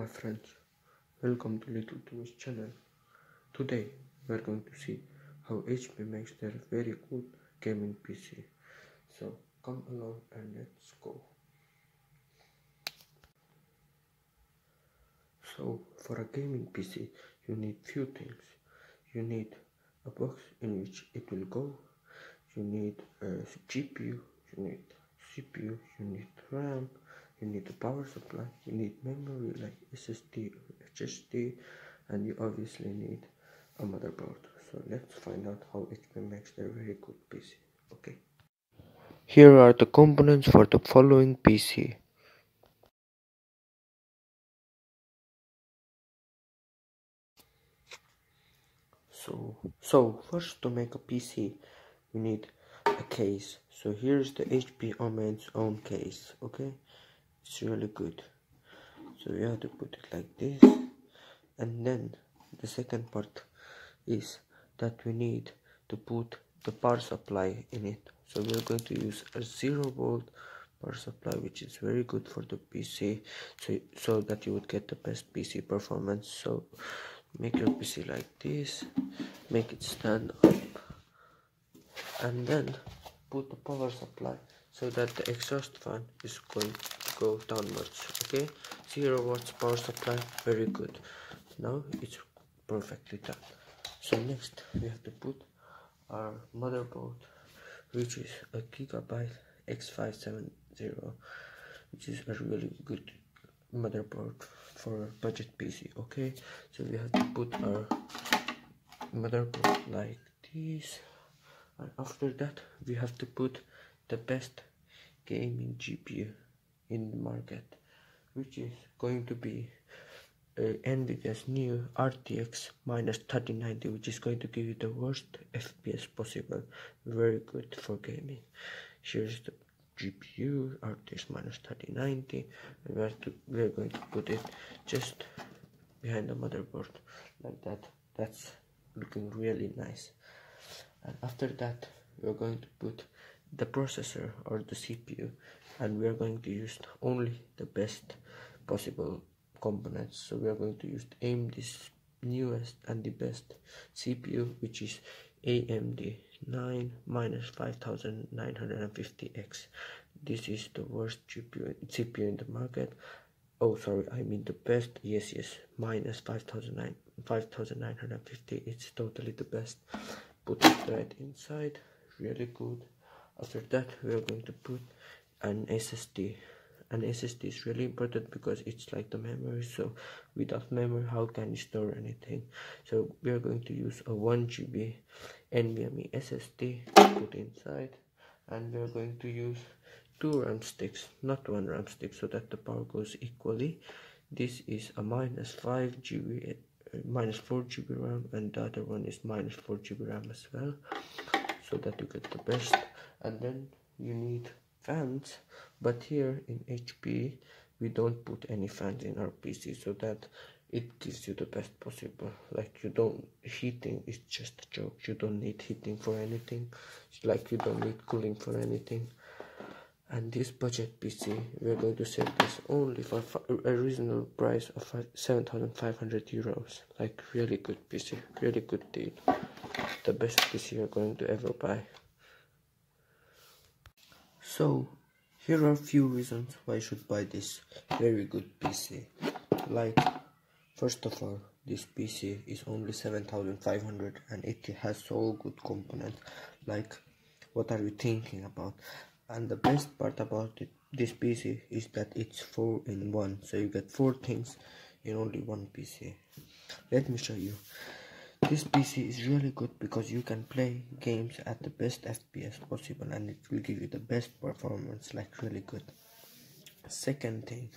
my friends, welcome to Little Toys channel. Today we are going to see how HP makes their very good gaming PC. So come along and let's go. So for a gaming PC you need few things. You need a box in which it will go. You need a GPU, you need CPU, you need RAM, you need a power supply, you need memory like SSD or HDD, and you obviously need a motherboard. So let's find out how HP makes their very good PC. Okay. Here are the components for the following PC. So first, to make a PC you need a case. So here's the HP Omen's own case. Okay, it's really good. So you have to put it like this, and then the second part is that we need to put the power supply in it. So we are going to use a 0-volt power supply, which is very good for the PC, so that you would get the best PC performance. So make your PC like this, make it stand up, and then put the power supply so that the exhaust fan is going to go downwards. Okay, 0 watts power supply, very good. Now it's perfectly done. So next we have to put our motherboard, which is a Gigabyte X570, which is a really good motherboard for a budget PC. Okay, so we have to put our motherboard like this, and after that we have to put the best gaming GPU in the market, which is going to be Nvidia's new RTX 3090, which is going to give you the worst FPS possible. Very good for gaming. Here's the GPU RTX 3090, and we're going to put it just behind the motherboard like that. That's looking really nice. And after that we're going to put the processor or the CPU, and we are going to use only the best possible components. So we are going to use AMD's newest and the best CPU, which is AMD 5950X. This is the worst CPU in the market. Oh, sorry, I mean the best. Yes, minus 5950. It's totally the best. Put it right inside. Really good. After that we are going to put an SSD. An SSD is really important because it's like the memory. So without memory, how can you store anything? So we are going to use a 1 GB NVMe SSD, put inside, and we are going to use 2 RAM sticks, not 1 RAM stick, so that the power goes equally. This is a minus 4 GB RAM, and the other one is minus 4 GB RAM as well, so that you get the best. And then you need fans, but here in HP we don't put any fans in our PC, so that it gives you the best possible. Like, heating is just a joke. You don't need heating for anything, like you don't need cooling for anything. And this budget PC, we're going to sell this only for a reasonable price of 7,500 euros. Like, really good PC, really good deal. The best PC you're going to ever buy. So here are a few reasons why you should buy this very good PC. Like, first of all, this PC is only 7,500 and it has so good components. Like, what are you thinking about? And the best part about this PC is that it's 4-in-1, so you get 4 things in only one PC. Let me show you. This PC is really good because you can play games at the best FPS possible, and it will give you the best performance, like really good. Second thing,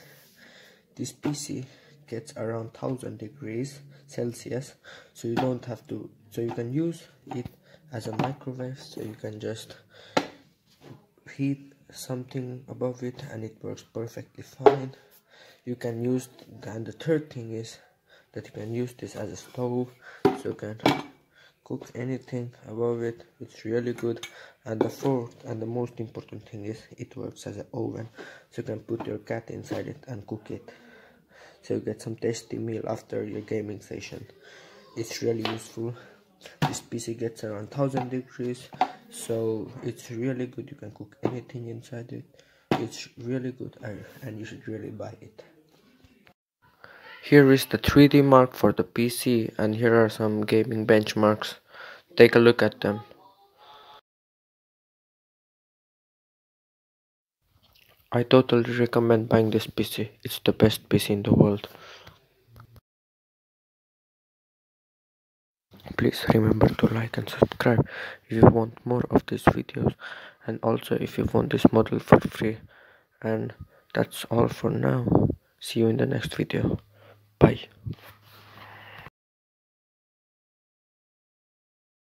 this PC gets around 1000 degrees Celsius, so you don't have to, so you can use it as a microwave, so you can just heat something above it and it works perfectly fine. You can use, and the third thing is that you can use this as a stove, so you can cook anything above it. It's really good. And the fourth and the most important thing is it works as an oven, so you can put your cat inside it and cook it. so you get some tasty meal after your gaming session. It's really useful. This PC gets around 1000 degrees, so it's really good. You can cook anything inside it. It's really good, and you should really buy it. Here is the 3D Mark for the PC, and here are some gaming benchmarks. Take a look at them. I totally recommend buying this PC. It's the best PC in the world. Please remember to like and subscribe if you want more of these videos, and also if you want this model for free. And that's all for now. See you in the next video. Bye.